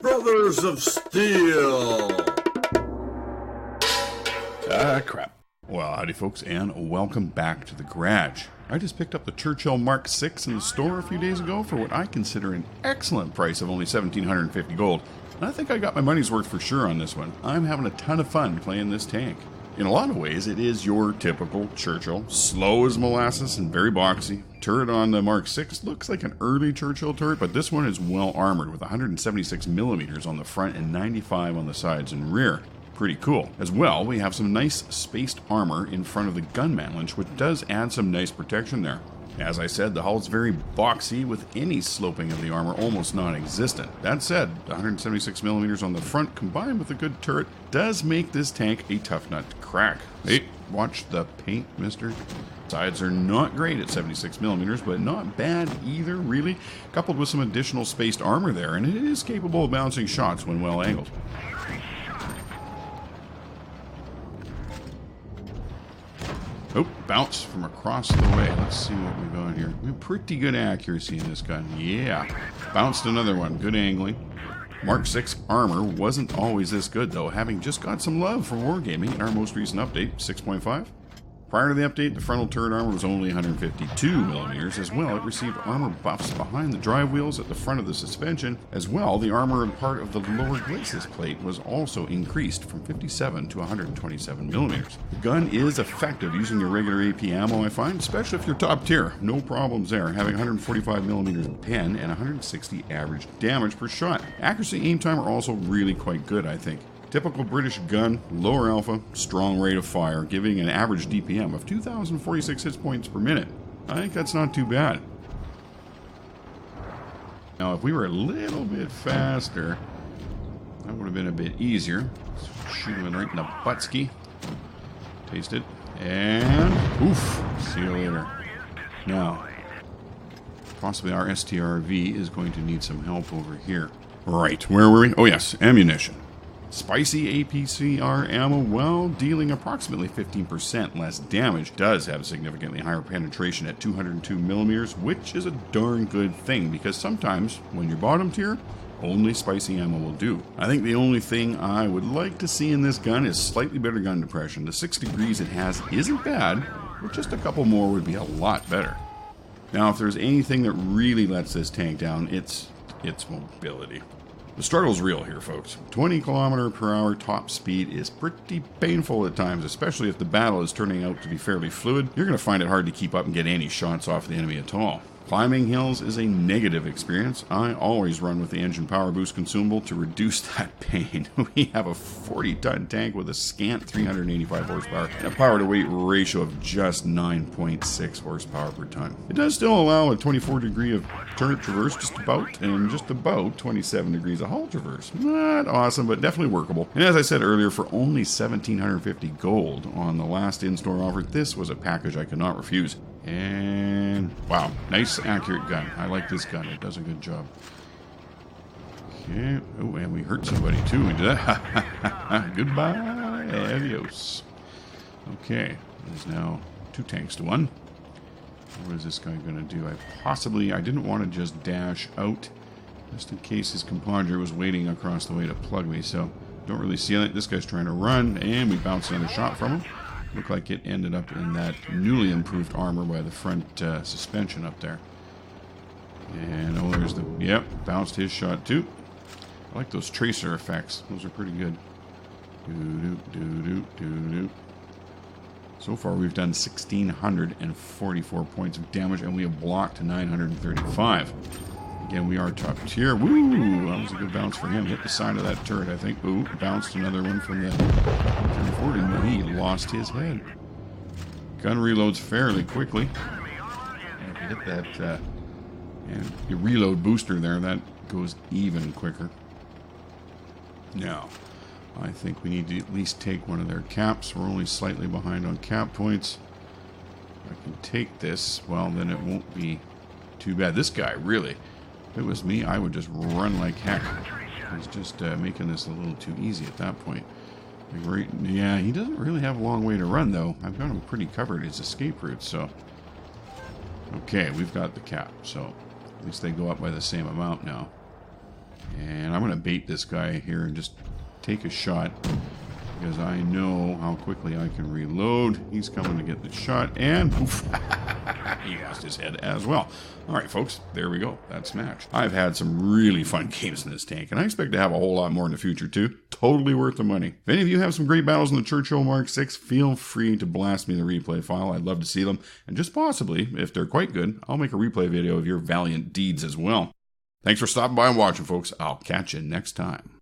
Brothers of Steel. Crap. Well, howdy folks, and welcome back to the garage. I just picked up the Churchill Mk in the store a few days ago for what I consider an excellent price of only 1,750 gold. And I think I got my money's worth for sure on this one. I'm having a ton of fun playing this tank. In a lot of ways, it is your typical Churchill, slow as molasses and very boxy. Turret on the Mk looks like an early Churchill turret, but this one is well armored with 176 millimeters on the front and 95 on the sides and rear. Pretty cool. As well, we have some nice spaced armor in front of the gun mantlage, which does add some nice protection there. As I said, the hull is very boxy, with any sloping of the armor almost non-existent. That said, the 176 millimeters on the front combined with a good turret does make this tank a tough nut to crack. Hey, watch the paint, mister. Sides are not great at 76 millimeters, but not bad either, really, coupled with some additional spaced armor there, and it is capable of bouncing shots when well angled. Oh, bounce from across the way. Let's see what we got here. We have pretty good accuracy in this gun. Yeah. Bounced another one. Good angling. Mk armor wasn't always this good, though, having just got some love for wargaming in our most recent update, 6.5. Prior to the update, the frontal turret armor was only 152 millimeters. As well, it received armor buffs behind the drive wheels at the front of the suspension. As well, the armor and part of the lower glacis plate was also increased from 57 to 127 millimeters. The gun is effective using your regular AP ammo, I find, especially if you're top tier. No problems there, having 145 millimeters pen and 160 average damage per shot. Accuracy and aim time are also really quite good, I think. Typical British gun, lower alpha, strong rate of fire, giving an average DPM of 2,046 hit points per minute. I think that's not too bad. Now, if we were a little bit faster, that would have been a bit easier. Shoot him right in the buttski. Taste it. And, oof, see you later. Now, possibly our STRV is going to need some help over here. Right, where were we? Oh yes, ammunition. Spicy APCR ammo, while dealing approximately 15% less damage, does have significantly higher penetration at 202 millimeters, which is a darn good thing, because sometimes, when you're bottom tier, only spicy ammo will do. I think the only thing I would like to see in this gun is slightly better gun depression. The 6 degrees it has isn't bad, but just a couple more would be a lot better. Now, if there's anything that really lets this tank down, it's its mobility. The struggle's real here, folks. 20 km per hour top speed is pretty painful at times, especially if the battle is turning out to be fairly fluid. You're going to find it hard to keep up and get any shots off the enemy at all. Climbing hills is a negative experience. I always run with the engine power boost consumable to reduce that pain. We have a 40-ton tank with a scant 385 horsepower and a power-to-weight ratio of just 9.6 horsepower per ton. It does still allow a 24 degree of turret traverse just about, and just about 27 degrees of hull traverse. Not awesome, but definitely workable. And as I said earlier, for only 1,750 gold on the last in-store offer, this was a package I could not refuse. And wow, nice accurate gun. I like this gun. It does a good job. Okay. Oh, and we hurt somebody too. We did that. Goodbye. Adios. Okay. There's now 2 tanks to 1. What is this guy going to do? I didn't want to just dash out, just in case his compadre was waiting across the way to plug me. So don't really see it. This guy's trying to run, and we bounced another shot from him. Looked like it ended up in that newly improved armor by the front suspension up there. And oh, there's the, yep, bounced his shot too. I like those tracer effects. Those are pretty good. Doo-doo. So far we've done 1,644 points of damage, and we have blocked 935. Again, we are top tier. Woo! That was a good bounce for him. Hit the side of that turret, I think. Ooh, bounced another one from the 34, and he lost his head. Gun reloads fairly quickly. And if you hit that, and your reload booster there, that goes even quicker. Now, I think we need to at least take one of their caps. We're only slightly behind on cap points. If I can take this, well, then it won't be too bad. This guy, really. If it was me, I would just run like heck. He's just making this a little too easy at that point. Like yeah, he doesn't really have a long way to run, though. I've got him pretty covered, his escape route, so... Okay, we've got the cap, so at least they go up by the same amount now. And I'm going to bait this guy here and just take a shot, because I know how quickly I can reload. He's coming to get the shot, and poof, he lost his head as well. All right, folks, there we go. That's smashed. I've had some really fun games in this tank, and I expect to have a whole lot more in the future, too. Totally worth the money. If any of you have some great battles in the Churchill Mk, feel free to blast me the replay file. I'd love to see them, and just possibly, if they're quite good, I'll make a replay video of your valiant deeds as well. Thanks for stopping by and watching, folks. I'll catch you next time.